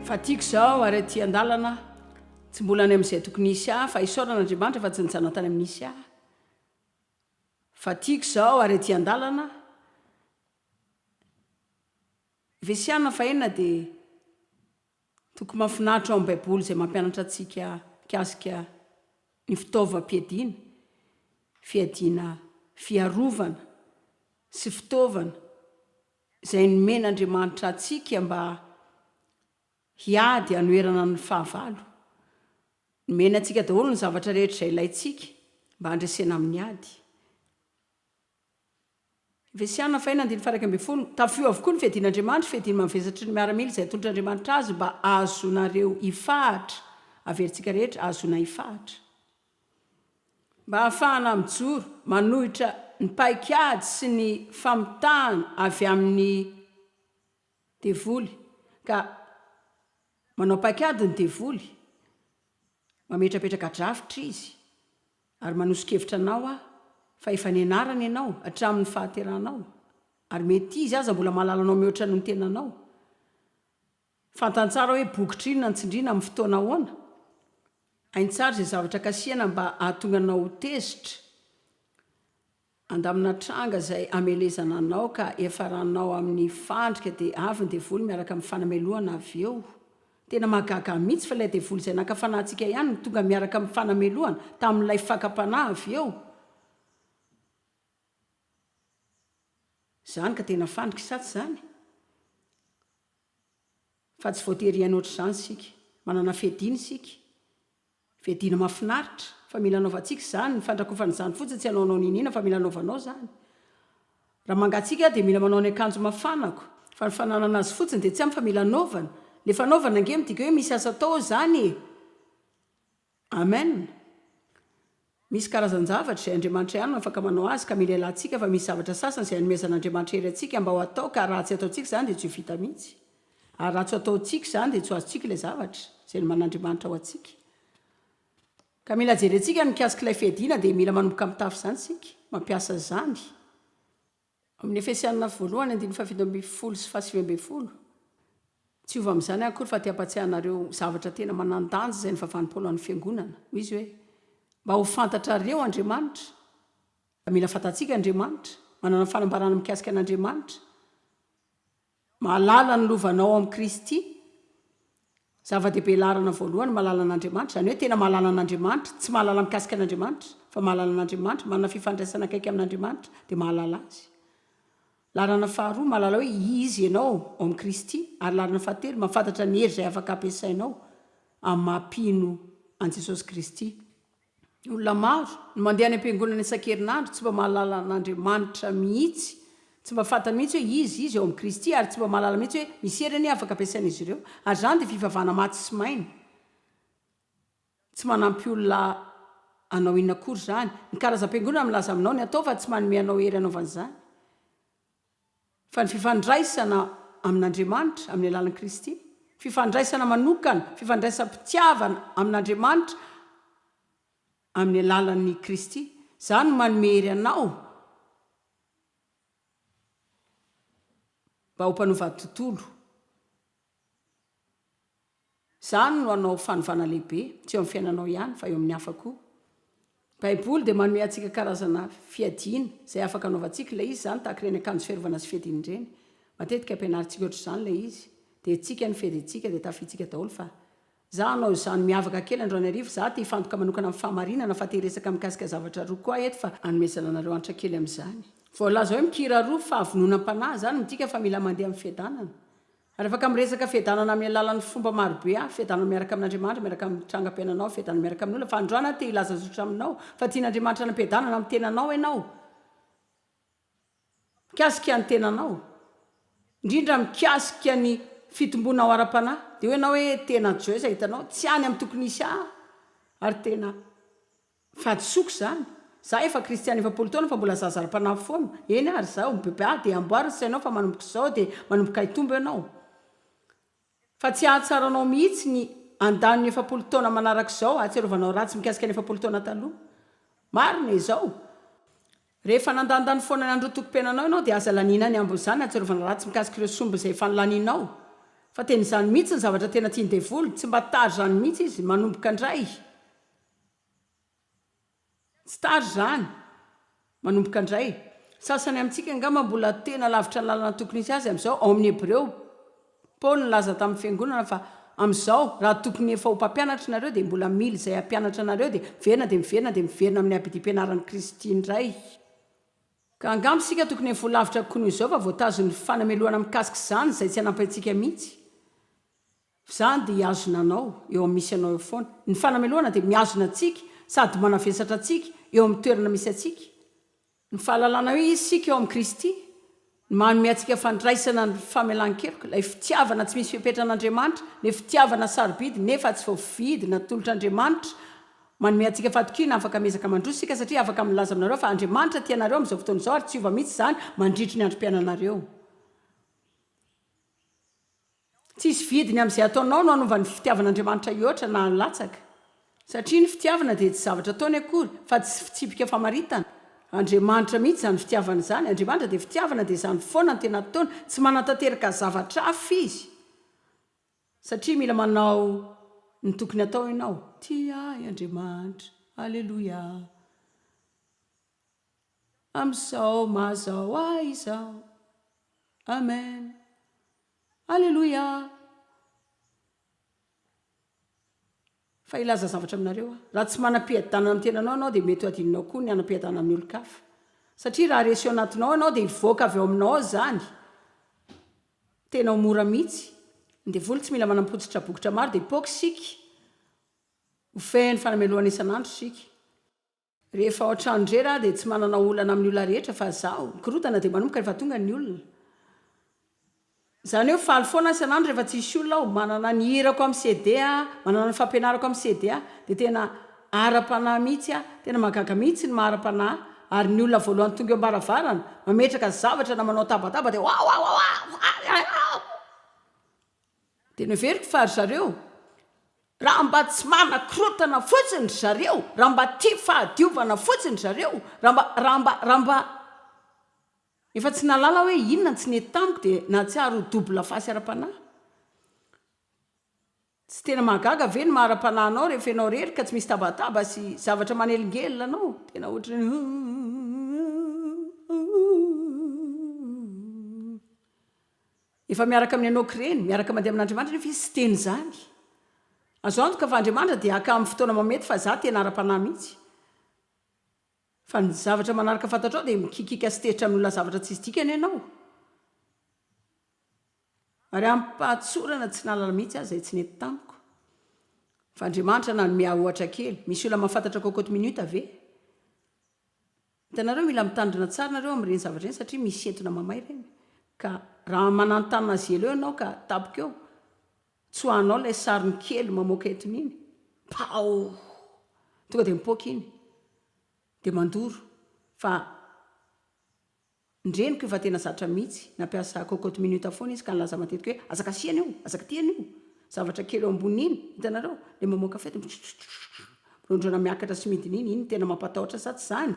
fa tiako zao ary ty andalana tsy mbola any amin'izay tokony isy ah fa isaoran'andriamanitra fa tsy nitsana tany amin'ny isy ah fa tiako zao ary ty andalana vesiana fa enina dia toko mahafinaritra ao amin'ny baiboly izay mampianatra antsika kasika ny fitaovam-piadiana fiadiana fiarovana sy fitaovana izay nomen'andriamanitra antsika mba hiady hanoerana ny fahavalo nomena antsika daholo ny zavatra rehetra izay ilayntsika mba handresena amin'ny ady vesiana fa enina andiny faraka ambin'ny folo tafio avokoa ny fiadian'andriamanitra fiadiana mamivesatry ny miaramila izay atolotr'andriamanitra azy mba ahazonareo hifahatra averintsika rehetra ahazona hifahatra mba hahafahana mijoro manohitra ny paikady sy ny famitahana avy amin'ny devoly ka manao paikady ny devoly mametrapetraka drafitra izy ary manosokevitra anao a fa efa nianarana ianao hatramin'ny fahateranao ary mety izy aza mbola mahalalanao mihoatra no ny tenanao fantantsara hoe bokitra inona nitsindriana amin'ny fotoana ahoana aintsara izay zavatra kasiana mba ahatonga anao ho tezitra andamina tranga izay amelezana anao ka efa ranao amin'ny fandrika dia avy ny devoly miaraka amin'ny fanamelohana avy eo tena mahagaga mihitsy fa ilay devoly izay nakafanahntsika ihany no tonga miaraka amin'ny fanamelohana tamin'ilay fakam-panahy avy eo zany ka tena fandrika satsy zany fa tsy voatery ihany ohatr'izany sika manana fiadiana sika fiadiana mahafinaritra fa mila anaovantsika zany ny fandrakofana izany fotsiny tsy hanaonao ninina fa mila anaovanao zany raha mangatsika dia mila manao ny akanjo mafanako fa ny fananana azy fotsiny dia tsy amy fa mila anaovana le fanaovana ange midika hoe misy asa tao zany amen misy karazan-javatra izay andriamanitra ihany no afaka manao azy ka mila ilantsika fa misy zavatra sasany izay hanomezan'andriamanitra hery antsika mba ho atao ka raha tsy ataontsika zany dia tsy ho vita mihitsy ary raha tsy ataontsika zany dia tsy ho azontsika ilay zavatra izay ny man'andriamanitra ho antsika ka mila jerentsika mikasika ilay fiadiana dia mila manomboka mitafy zany sika mampiasa zany amin'ny efesianina voalohany andiny fafito ambin'ny folo sy fahasivy ambin'ny folo tsy ova amin'izany akory fa ty-ampatsiahanareo zavatra tena manandanja izay ny vavanim-polo an'ny fiangonana hoy izy hoe mba ho fantatrareo andriamanitra da mila fantatsika andriamanitra manana fanambarana mikasika an'andriamanitra mahalala ny lovanao amin'ny Kristy zava-dehibe larana voalohany mahalala an'andriamanitra zany hoe tena mahalala an'andriamanitra tsy mahalala mikasika an'andriamanitra fa mahalala an'andriamanitra manana fifandraisana akaiky amin'andriamanitra dia mahalala azy larana faharoa mahalala hoe izy ianao ao amin'ny Kristy ary larana fahatelo mahafantatra ny hery izay afaka ampiasainao amin'ny mahampino an Jesosy Kristy olona maro no mandeha any am-piangonana isan-kerinandro tsy mba mahalala an'andriamanitra mihitsy tsy mba fantany mihitsy hoe izy ao amin'ny Kristy ary tsy mba mahalala mihitsy hoe misy heriny afaka ampiasain'izy ireo ary zany dia fivavahana maty sy maina tsy manampy olona anao inona akory zany ny karazam-piangonana milaza aminao ny atao fa tsy manome anao hery anaovan'izany fa ny fifandraisana amin'andriamanitra amin'ny alalan'i Kristy fifandraisana manokana fifandraisam-pitiavana amin'andriamanitra amin'ny alalan'ny Kristy zany no manome hery anao mba ho mpanova tontolo zany no anao fanovana lehibe tsy eo amin'ny fiainanao ihany fa eo amin'ny hafa koa baiboly dia manome antsika karazana fiadiana izay afaka anaovantsika ilay izy zany tahaka ireny akanjo fiarovana sy fiadiana ireny matetika ampianarintsika ohatr'izany ilay izy dia tsika ny fiadintsika dia tafitsika daholo fa za anao izany miavaka kely androany arivo za ty hifantoka manokana amin'ny fahamarinana fa teresaka mikasika zavatra roa koa eto fa anomezana anareo antra kely amin'izany voalaza hoe mikira roa fa avononam-panahy zany midika fa mila mandeha amin'ny fiadanana ary afaka miresaka fiadanana amin'ny alalan'ny fomba marobe fiadanana miaraka amin'andriamanitra miaraka amin'ny trangam-piainanao fiadanana miaraka amin'olona fa androana te ilaza zotra aminao fa tian'andriamanitra nampiadanana amin'ny tenanao ianao mikasika ny tenanao indrindra mikasika ny fitombona ao ara-panahy dia hoe ianao hoe tena Jeo izay hitanao tsy any amin'ny tokony isy ary tena fadisoko zany za efa kristiana efapolo taona fa mbola zazara-panahy foana eny ary zao mibebe dia amboarina sainao fa manomboka izao dia manomboka hitombo ianao fa tsy ahatsaranao mihitsy ny andaniny efapolo taona manaraka izao ahatsiarovanao ratsy mikasika ny efapolo taona taloha marina izao rehefa nandandany foana ny andro toko-penanao ianao dia aza lanina ny ambon'izany ahatsiarovana ratsy mikasika ireo somba izay efa nolaninao fa ten'izany mihitsy ny zavatra tena tiany devoly tsy mba tary zany mihitsy izy manomboka indray tsy tary zany manomboka indray sasany amintsika angamba mbola tena lavitra ny lalana tokony izy azy am'izao ao amin'ny hebreo paoly nylaza tamin'ny fiangonana fa am'izao raha tokony efa ho mpampianatra nareo dia mbola mily izay hampianatra nareo dia miverina dia miverina dia miverina amin'ny abidi-pianaran'ny kristy indray ka angamba sika tokony evoalavitra konoho izao fa voatazony fanamelohana mikasika izany izay tsy hanampy antsika mihitsy zany dia hiazona anao eo amin'ny misy anao eo foana ny fanamelohana dia miazona atsika sady manavesatra atsika eo amin'ny toerana misy atsika ny fahalalana hoe izy sika eo amin'ny kristy ny manome antsika fandraisana ny famelan-keloka ilay fitiavana tsy misy fipeitran'andriamanitra ny fitiavana sarobidy nefa tsy voavidy natolotr'andriamanitra manome antsika fatokina afaka mezaka mandroso sika satria afaka milaza aminareo fa andriamanitra tianareo amin'izao fotoana izao ary tsy ova mihitsy zany mandritry ny androm-piainanareo tsisy vidiny amin'izay ataonao no anovany fitiavan'andriamanitra ioatra na latsaka satria ny fitiavana dia tsy zavatra ataony akory fa tsy fitsipika famaritana andriamanitra mihitsy zany fitiavana izany andriamanitra dia fitiavana dia zany foana ny tena taona tsy manatanteraka zavatra hafa izy satria mila manao ny tokony atao ianao ty ay andriamanitra alleloia am'izao mazao ay izao amen alleloia fa ilaza zavatra aminareo raha tsy manam-piadanana amin'ny tenanao anao dia mety ho adininao koa ny anam-piadanana amin'ny olo-kafa satria raha resy eo anatinao anao dia hivoaka avy eo aminao zany tena ho mora mihitsy ny devoly tsy mila manampotsitra bokotra maro dia hipoaka sika hofeny fanamelohana isan'andro sika rehefa ohatrano ndray raha dia tsy manana olana amin'ny olona rehetra fa zaho mikorotana dia manomboka rehefa tonga ny olona zany hoe faly foana isan'andro rehefa tsisy olona aho manana ny hirako amin'ny CD manana ny fampianarako amin'ny CD dia tena ara-panahy mihitsy tena mahagaga mihitsy ny mahara-panahy ary ny olona voalohany tonga eo ambaravarana mametraka zavatra na manao tabataba dia dia noveriko fa ry zareo raha mba tsy manakorotana fotsiny zareo raha mba tia fahadiovana fotsiny zareo raha mba efa tsy nalala hoe inona tsy nety tamiko dia natsiaro dobla fasy ara-panahy tsy tena mahagaga ve ny mahara-panahinao rehefa ianao rery ka tsy misy tabataba sy zavatra manelingelina anao tena ohatra efa miaraka amin'ny anao kireny miaraka mandeha amin'andriamanitra nefa izy sy teny zany azo antoka fa andriamanitra dia aka amin'ny fotoana mamety fa za tena ara-panahy mihitsy fa ny zavatra manaraka fantatrao dia mikikika sy teritra amin'ny olona zavatra tsy izy dikany ianao ary ampatsorana tsy nalala mihitsy azy zay tsy nety tamiko fa andriamanitra na nome ohatra kely misy olona mahafantatra kokoty minute ve hitanareo mila mitandrina tsara nareo amin'ireny zavatra reny satria misy entona mamay ireny ka raha manantanina azy elo ianao ka tapika eo tsy hoanao ilay sariny kely mamoaka entona iny pao tonga dia mipoaka iny dia mandoro fa ndreniko efa tena zatra mihitsy nampiasa kokoty minute foana izy ka nilaza matetika hoe azaka siana io azaka tiana io zavatra kely eo ambony iny hitanareo le mamoaka fety rondrona miakatra sy midiny iny tena mampatahotra sa tsy zany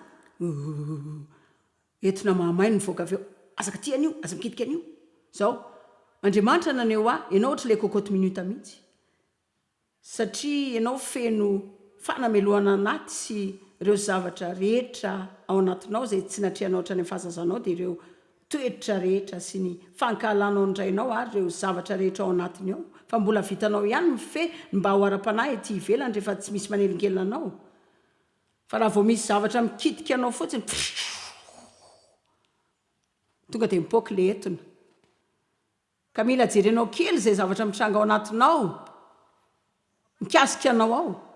entona mahamay ny mivoaka avy eo azaka tiana io aza mikitika an'io zao andriamanitra naneo ianao ohatra le kokoty minute mihitsy satria ianao feno fanamelohana anaty sy ireo zavatra rehetra ao anatinao zay tsy natrianao ohatrany amin'ny fahazazanao dia ireo toetra rehetra sy ny fankahalanao ndrainao ary ireo zavatra rehetra ao anatiny ao fa mbola vitanao ihany mife mba ho ara-panahy ety ivelany rehefa tsy misy manelingelina anao fa raha vao misy zavatra mikitika anao fotsiny tonga dia mipoaka le entona ka mila jerenao kely zay zavatra mitranga ao anatinao mikasika anao ao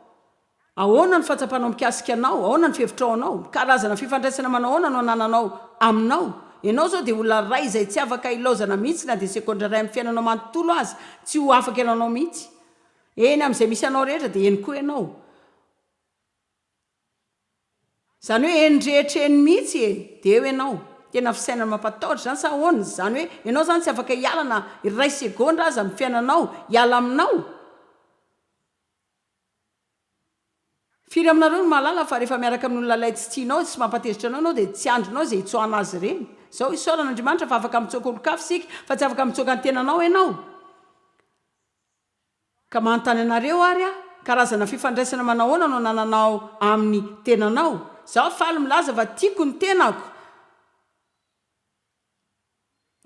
ahoana ny fatsapanao mikasika anao ahoana ny fevitrao anao karazana fifandraisana manao ahoana no anananao aminao ianao zao dia olona ray izay tsy afaka ilaozana mihitsy na dia sekondra ray amin'ny fiainanao manontolo azy tsy ho afaka iananao mihitsy eny amin'izay misy anao rehetra dia eny koa ianao zany hoe eny rehetra eny mihitsy dia eo ianao tena fisainana mampatahotra zany sa ahoana zany hoe ianao zany tsy afaka hialana iray segondra aza amin'ny fiainanao hiala aminao firy aminareo no mahalala fa rehefa miaraka amin'olona lay tsy tianao sy mampatezitra anao dia tsy andronao zay hitsoana azy reny zao isaoran'andriamanitra fa afaka mitsoaka olo-kafo sika fa tsy afaka mitsoaka ny tenanao ianao ka manontany anareo ary a karazana fifandraisana manahoana no nananao amin'ny tenanao zaho faly milaza fa tiako ny tenako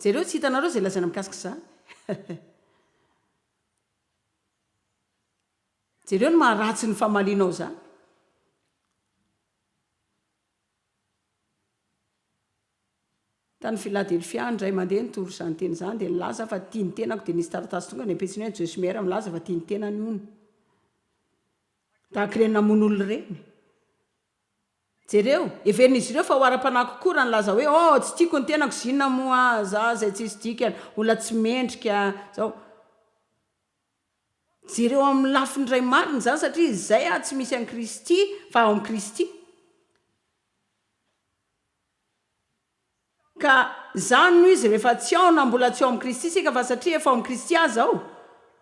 jereo tsy hitanareo zay lazana mikasika zany jereo no maharatsy ny famalianao zany tany Philadelphia ndray mandeha nitoro zany teny zany dia nilaza fa tia ny tenako dia nisy taratasy tonga ny ampetsiny hoe Josmera milaza fa tia ny tenany ono tahaka ireny namon'olo reny jereo everin'izy ireo fa ho ara-panahy kokoa raha nilaza hoe tsy tiako ny tenako zinona moa za zay tsisy dikany olona tsy mendrika zao jereo amin'ny lafiny ray mariny zany satria izay tsy misy an'i Kristy fa ao amin'i Kristy ka zany noho izy rehefa tsy ao na mbola tsy ao amin'i Kristy sika fa satria efa ao amin'i Kristy aza ao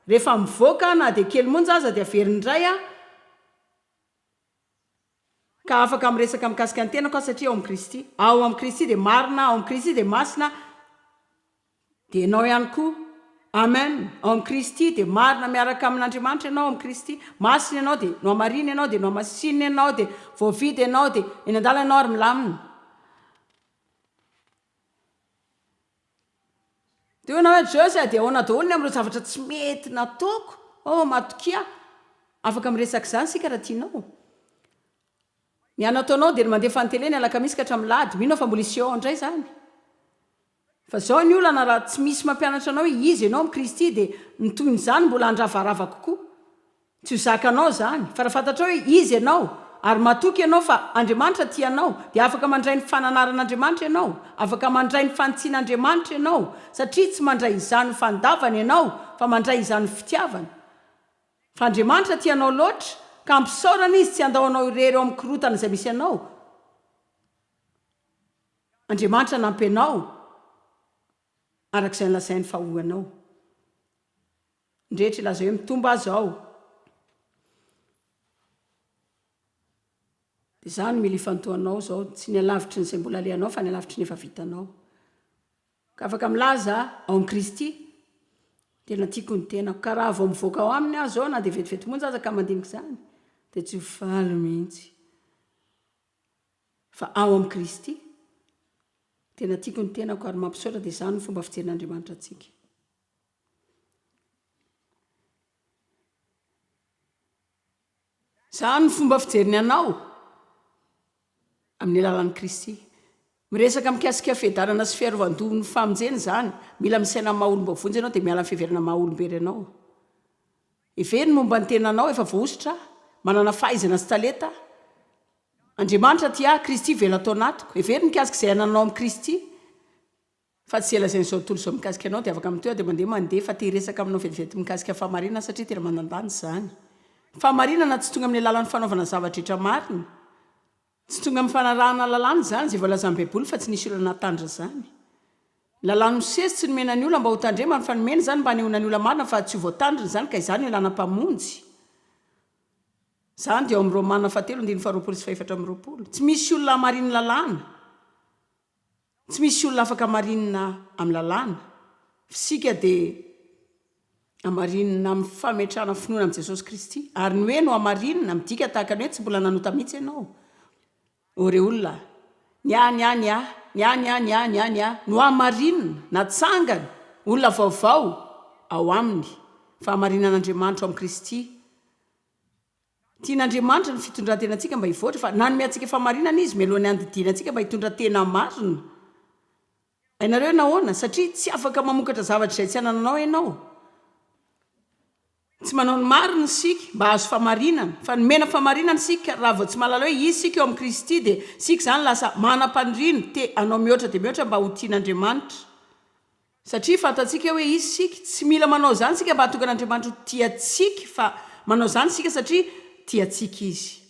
rehefa mivoaka na dia kely monja aza dia averin'indray a ka afaka miresaka mikasika ny tenako a satria ao amin'i Kristy ao amin'i Kristy dia marina ao amin'i Kristy dia masina dia ianao ihany koa amen ao amin'i Kristy dia marina miaraka amin'Andriamanitra ianao ao amin'i Kristy masina ianao dia no amarina ianao dia no amasinina ianao dia voavidy ianao dia eny an-dala ianao ary milamina dia hoena hoe Josy dia ahoana daholo ny amin'ireo zavatra tsy mety nataoko matokia afaka miresaka izany sika raha tianao ny anataonao dia mandeha fanontena alakamisy ka hatramilady mino fa mbola iseo indray zany fa zao ny olana raha tsy misy mampianatra anao hoe izy ianao amin'i Kristy dia nitoy nyzany mbola andravarava kokoa tsy ho zakanao zany fa raha fantatrao hoe izy ianao ary matoky ianao fa Andriamanitra tianao dia afaka mandray ny fananaran'Andriamanitra ianao afaka mandray ny fantsian'Andriamanitra ianao satria tsy mandray izany fandavana ianao fa mandray izany fitiavana fa Andriamanitra tianao loatra ka ampisaorana izy tsy andahoanao irery ao amin'ny korotana izay misy ianao Andriamanitra nampy anao arak'izay nolazainy fahoanao ndrehetra ilaza hoe mitomba azy ao dia izany mila ifantohanao zao tsy ny alavitry nyzay mbola alehanao fa ny alavitry ny efa vitanao ka afaka milaza ao amin'i Kristy tena tiako ny tenako ka raha vao mivoaka ao aminy aho zao na dia vetivety monja aza ka mandinika izany dia tsy ho faly mihitsy fa ao amin'i Kristy tena tiako ny tenako ary mampisaotra dia izany ny fomba fijerin'Andriamanitra antsika izany ny fomba fijeriny anao amin'ny alalan'i Kristy miresaka mikasika fiadarana sy fiarovan-doha ny famonjeny zany mila misaina maha-olombavonjy ianao dia miala ny fiheverana maha-olombery ianao everiny momba ny tenanao efa voaositra manana fahaizana sy talenta Andriamanitra tia Kristy vela tao anatiko everiny mikasika izay ananao amin'i Kristy fa tsy elazainy izao tontolo izao mikasika ianao dia afaka mitoa dia mandeha fa te hiresaka aminao vetivety mikasika fahamarinana satria tena manandany zany fahamarinana tsy tonga amin'ny alalan'ny fanaovana zavatra rehetra marina tsy tonga amin'ny fanarahana lalàna zany zay voalazan'ny Baiboly fa tsy nisy olana natandra zany lalàna mosesy tsy nomena ny olona mba ho tandremana fa nomena zany mba hanehoana ny olona marina fa tsy ho voatandrina zany ka izany ilana mpamonjy zany dia ao amin'ny Romana 7:24 tsy misy olona hamariny lalàna tsy misy olona afaka hamarinina amin'ny lalàna fisika dia hamarinina amin'ny fametrahana finoana amin'i Jesosy Kristy ary ny hoe no hamarinina midika tahaka ny hoe tsy mbola nanota mihitsy ianao ore olona no hamarinina natsangana olona vaovao ao aminy fa hamarinan'Andriamanitra ao amin'i Kristy tian'Andriamanitra ny fitondrantenantsika mba hivoatra fa nanome antsika fahamarinana izy mialohan'ny andidina antsika mba hitondra tena marina hainareo nahoana satria tsy afaka mamokatra zavatra izay tsy anananao ianao tsy manao ny marina sika mba azo fahamarinana fa nomena fahamarinana sika raha vao tsy mahalala hoe izy sika eo amin'i Kristy dia sika zany lasa manam-pandriana te anao mihoatra dia mihoatra mba ho tian'Andriamanitra satria fantatsika hoe izy sika tsy mila manao zany sika mba hatonga an'Andriamanitra ho tiatsika fa manao zany sika satria tiatsika izy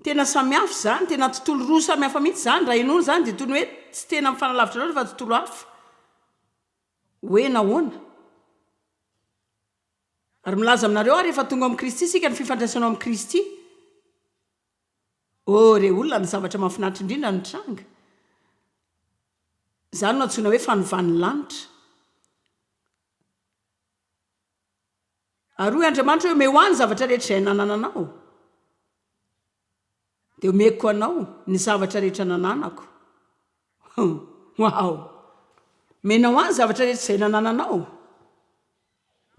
tena samihafa zany tena tontolo roa samihafa mihitsy zany raha inoana zany dia toy ny hoe tsy tena mifanalavitra loatra fa tontolo hafa hoe nahoana ary milaza aminareo ary efa tonga amin'i Kristy sika ny fifandraisanao amin'i Kristy re olona ny zavatra mahafinaritra indrindra ny tranga zany no antsoina hoe fanovany lanitra ary hoy andriamanitra hoe ome ho any zavatra rehetra izay nanananao dia omeko anao ny zavatra rehetra nananako ao mena ho any zavatra rehetra izay nanananao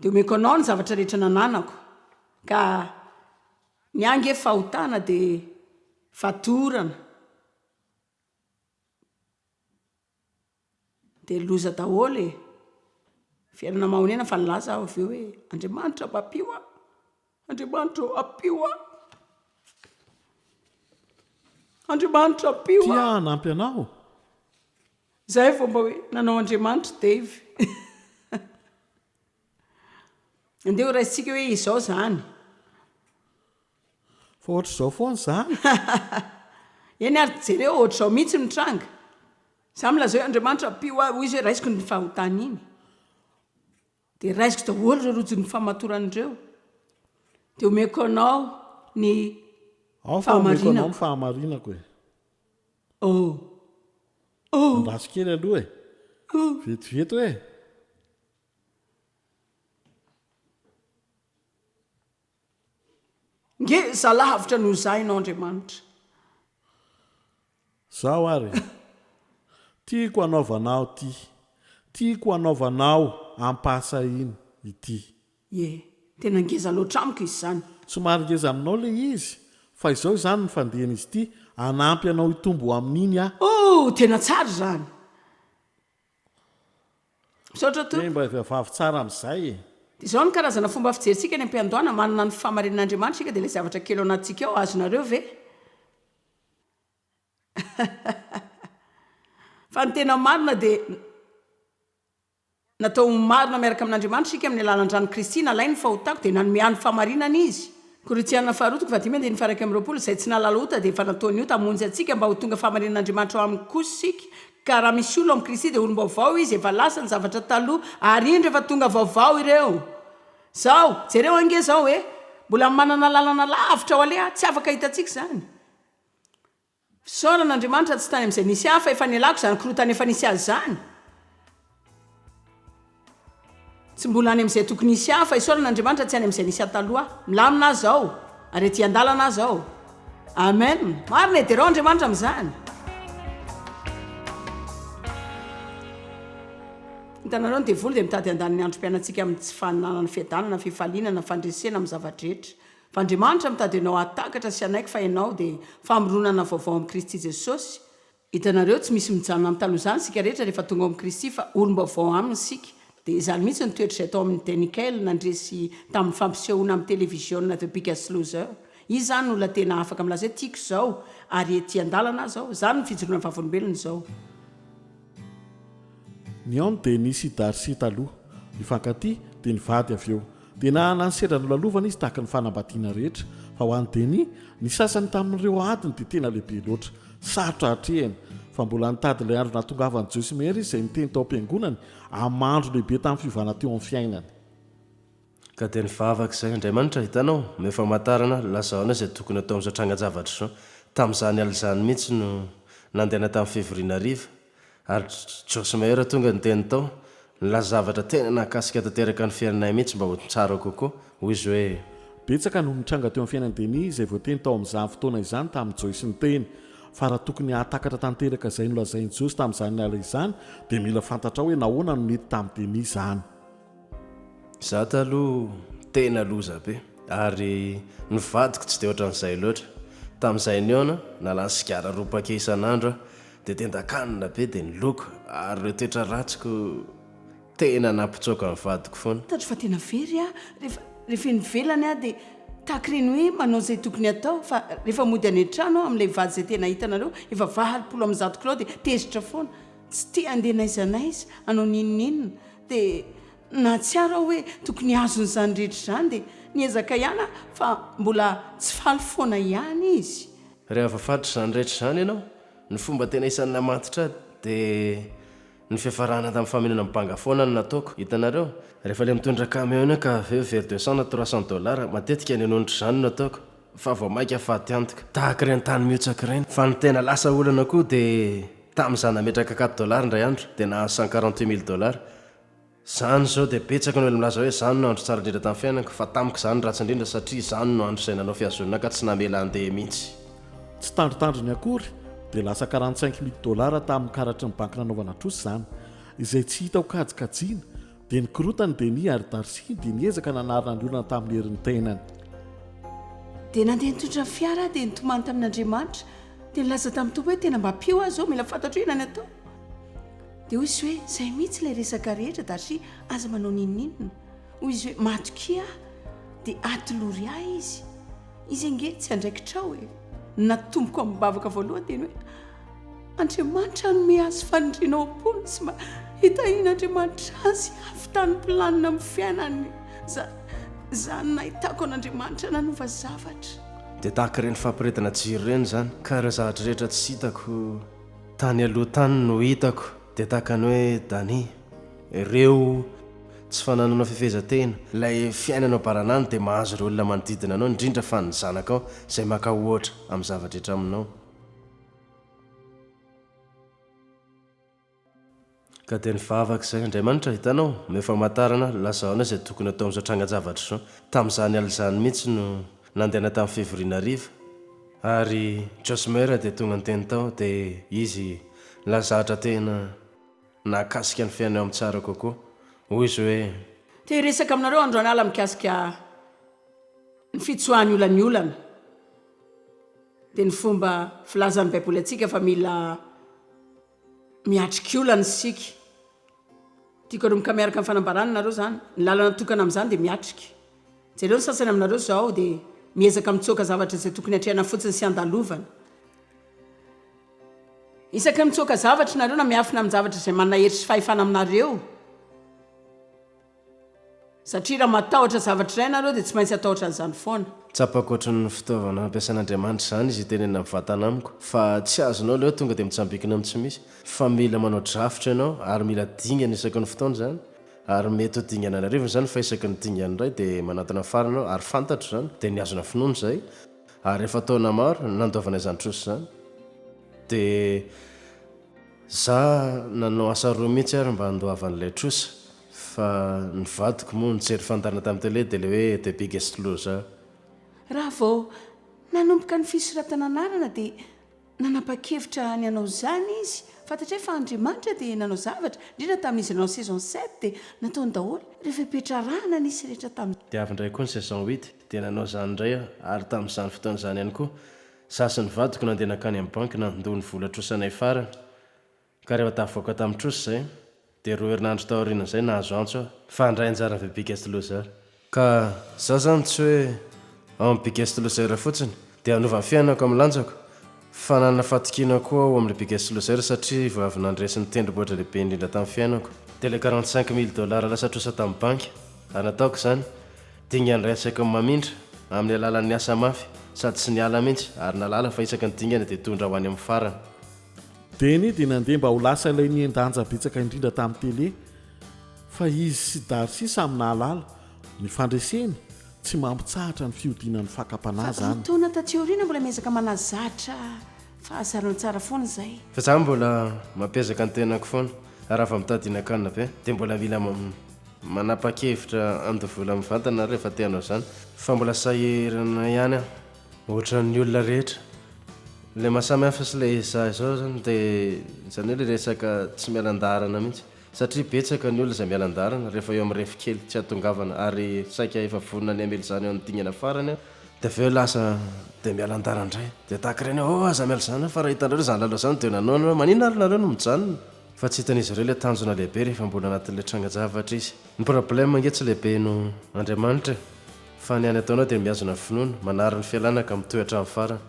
dia omeko anao ny zavatra rehetra nananako ka ny ange fahotana dia fatorana dia loza daholo fiainana mahonena fa nilaza aho avy eo hoe andriamanitra mampio a andriamanitra apio a andriamanitra apio tia nampy anao zay vao mba hoe nanao andriamanitra davy andeha ho raisitsika hoe izao zany fa ohatra izao foany zany eny ary jereo ohatra izao mihitsy mitranga za milaza hoe andriamanitra apio a hoy izy hoe raisiko ny fahotana iny dia raisiko daholo reo rojony famatoran'ireo dia omeko anao ny ao fa omeko anao ny fahamarinako andraso kely aloha vetivety hoe nge za lavitra no zahinao andriamanitra zaho ary tiako anaovanao tiako anaovanao ampahasahiny ity tena ngeza loatra amiko izy zany somary ngeza aminao le izy fa izao izany ny fandehana izy ity anampy anao hitombo amin'iny tena tsara zany misaotra to mba vavavy tsara amin'izay dia izao ny karazana fomba fijeritsika ny ampiandohana manana ny fahamarinan'andriamanitra sika dia ilay zavatra kely ao anatsika ao azonareo ve fa ny tena marina dia natao marina miaraka amin'andriamanitra sika amin'ny alalandrano kristy nalay ny fahotako dia nanomehany fahamarinana izy koritsiana faharotoko vadimy dia nifaraka amin'ny roapolo izay tsy nalala ota dia efa nataony io tamonjy atsika mba ho tonga fahamarinan'andriamanitra ao amin'ny koso sika ka raha misy olo amin'ny kristy dia olom-baovao izy efa lasa ny zavatra taloha ary indra efa tonga vaovao ireo zao jereo ange zao hoe mbola manana lalana lavitra ao alea tsy afaka hitantsika zany fisaoran'andriamanitra tsy tany amin'izay nisy hafa efa nialako zany korotany efa nisy azy zany tsy mbola any amin'izay tokony nisy hafa isaoran'andriamanitra tsy any amin'izay nisy ataloha milamina azy ao ary ety andalana azy ao amen marina e derao andriamanitra amin'izany hitanareo ny devoly dia mitady andaniny androm-piainantsika amin'ny tsy fananana fiadanana fifalinana fandresena amin'ny zavadrehetra fa andriamanitra mitady ianao atakatra sy anaiky fa ianao dia famoronana vaovao amin'i kristy jesosy hitanareo tsy misy mijanona amin'ny taloha izany sika rehetra rehefa tonga amin'i kristy fa olom-baovao aminy sika dia izany mihitsy ny toetra izay tao amin'ny Danikel nandresy tamin'ny fampisehoana amin'ny télévision the biggest loser izy zany olona tena afaka milaza hoe tiako izao ary ety andalana zao zany ny fijoroana vavolombelona izao ny ao ny dia nisy darsy taloha nifankaty dia nivady avy eo dia nahana ny sedra nolalovana izy tahaka ny fanambadiana rehetra fa ho any deni ny sasany tamin'ireo adiny dia tena lehibe loatra sarotra hatrehany fa mbola nitady ilay andro nahatongavany Josimery izy izay niteny tao am-piangonany amandro lehibe tamin'ny fivana teo amin'ny fiainany ka dia nivavaka izay andriamanitra hitanao mefamantarana lazaona izay tokony atao amin'izao tranga-javatra izao tamin'izany al'izany mihitsy no nandehana tamin'ny fevriana riva ary Josimery tonga ny teny tao nilazavatra tena nakasika tanteraka ny fiainanay mihitsy mba ho tsara kokoa hoy izy hoe betsaka no nitranga teo amin'ny fiainany Deni izay voateny tao amin'izany fotoana izany tamin'ny Joyce ny teny fa raha tokony hatakatra tanteraka izay nolazainy Josy tamin'izany ala izany dia mila fantatra hoe nahoana no nety tamin'ny Deni izany za taloha tena loza be ary nivadiko tsy dia ohatran'izay loatra tamin'izay niona nalany sigara ropake isan'andro dia tendakanina be dia niloko ary ireo toetra ratsiko tena nampitsoaka ny vadiko foana tatro fa tena very a rehefa nivelany a dia tahaky reny hoe manao izay tokony atao fa rehefa mody any an-trano amin'ilay vady izay tena hitanareo efa 20 kilao dia tezitra foana tsy tia andeha naiza naiza anao ninoninona dia na tsiara hoe tokony azon'izany rehetra izany dia niezaka ihany fa mbola tsy faly foana ihany izy rehefa fatotra izany rehetra izany ianao ny fomba tena isan'ny namantitra dia ny fiafarana tamin'ny faminana mibanga foana no nataoko hitanareo rehefa ilay mitondra camion ka aveo vers 200 na 300 $ matetika ny anonitra izany no nataoko fa vao maika faty antoka tahaka ireny tany mihotsaky ireny fa ny tena lasa olana koa dia tamin'izany nametraka $4 indray andro dia nahazo $148,000 zany zao dia betsaka no ely milaza hoe zany no andro tsara indrindra tamin'ny fiainako fa tamiko zany ratsy indrindra satria zany no andro izay nanao fiazonina ka tsy namela andeha mihitsy. tsy tandrotandro ny akory dia lasa 45,000 tamin'ny karatry ny banky nanaovana trosy izany izay tsy hita ho kajikajiana dia nikorotany deni ary darsi dia niezaka nanarina ny olona tamin'ny herin'ny tenany. dia nandeha nitondra ny fiara dia nitomany tamin'andriamanitra dia nilaza tamin'ny tompo hoe tena mba pio azy ao mila fantatro inany atao dia hoy izy hoe izay mihitsy ilay resaka rehetra darsi aza manao nininina hoy izy hoe matokia dia atolory ah izy ange tsy andraikitrao e natomboko amin'ny bavaka voalohany teny hoe andriamanitra no miazy fanindrinao am-pony sy mba hitahina andriamanitra azy avy tany planina amin'ny fiainany zany nahitako an'andriamanitra nanova zavatra dia tahaka ireny fampiretana jiro ireny zany ka ireo zavatra rehetra tsy hitako tany aloha tany no hitako dia tahaka ny hoe dani ireo tsy fanananao fifezatena ilay fiainanao baranany dia mahazo ireo olona manodidina anao indrindra fa ny zanakao izay maka ohatra amin'ny zavatra rehetra aminao. ka dia nivavaka izay andriamanitra hitanao mefamantarana lazaona izay tokony atao amin'izao trangajavatra izao tamin'izany al'izany mihitsy no nandehana tamin'ny février riva ary josmer dia tonga ny teny tao dia izy lazatra tena nakasika ny fiainao amin'ny tsara kokoa hoy izy hoe te resaka aminareo andro anala mikasika ny fitsoahany olany olana dia ny fomba filazan'ny baiboly atsika fa mila miatrika olana sika tiako aromika miaraka amin'ny fanambarana nareo zany ny lalana tokana amin'izany dia miatrika jereo ny sasany aminareo zao dia miezaka mitsoaka zavatra izay tokony atrehana fotsiny sy andalovana isaka mitsoaka zavatra nareo na miafina amin'ny zavatra izay manana hery sy fahefana aminareo satria raha matahotra zavatra iray nareo dia tsy maintsy atahotra n'izany foana tsapako ohatry ny fitaovana ampiasan'andriamanitra zany izy tenena mivatana amiko fa tsy azonao leo tonga dia mitsambikina amin'ny tsy misy fa mila manao drafitra ianao ary mila dingana isaky ny fotoana zany ary mety ho dingana anarivony zany fa isaky ny dingana iray dia manatona faranao ary fantatro zany dia niazona finono zay ary efa taona maro nandovana izany trosy zany dia za nanao asa roa mihitsy ary mba handoavan'ilay trosy fa ny vadiko moa nijery fandarana tamin'ny tele dia le hoe the biggest loser raha vao nanomboka ny fisoratana anarana dia nanapa-kevitra ny anao zany izy fantatra hoe fa andriamanitra dia nanao zavatra indrindra tamin'izy nanao saison 7 dia nataony daholo rehefa hipetrarahana nisy rehetra tamin'ny dia avy indray koa ny saison 8 dia nanao zany indray ary tamin'izany fotoana izany ihany koa sasy ny vadiko nandeha nakany amin'ny banky nandony vola trosanay farany ka rehefa tavoaka tamin'ny trosy izay dia roa herinandro taoriana izay nahazo antso aho fa andray anjara ny biggest loser ka zaho zany tsy hoe ao amin'ny biggest loser fotsiny dia hanova ny fiainako amin'ny lanjako fa nanana fatikina koa ao amin'ilay biggest loser satria vao avy nandresy ny tendrombohitra lehibe indrindra tamin'ny fiainako dia le $45,000 lasa trosa tamin'ny banky ary nataoko izany dingany raisaka mamindra amin'ny alalan'ny asa mafy sady tsy niala mihitsy ary nalala fa isaka ny dingana dia tondra ho any amin'ny farany deny dia nandeha mba ho lasa ilay niendanja betsaka indrindra tamin'ny tele fa izy sy darsi samy nahalala ny fandreseny tsy mampitsahatra ny fiodinan'ny fakapanahy zany tona tatsioriana mbola miezaka manazatra fahazarany tsara foana izay fa za mbola mampiezaka ny tenako foana raha fa mitadinan-kanina be dia mbola mila manapa-kevitra andovola mivantana rehefa teanao zany fa mbola sahirana ihany aho ohatra ny olona rehetra le mahasamy hafa sy le za zao zany dia zany hoe le resaka tsy mialan-darana mihitsy satria betsaka ny olona izay mialan-darana rehefa eo amin'ny refy kely tsy atongavana ary saika efa vonina ny amely zany eo ny dingana farany dia aveo lasa dia mialan-darana indray dia tahaka ireny o aza miala zany fa raha hitanareo zany lalao zany dia nanao manina ary nareo no mijanona fa tsy hitan'izy ireo le tanjona lehibe rehefa mbola anatin'ilay trangajavatra izy ny problème nge tsy lehibe no andriamanitra fa ny any ataonao dia miazona finoana manary ny fialanaka mitoetra amin'ny farany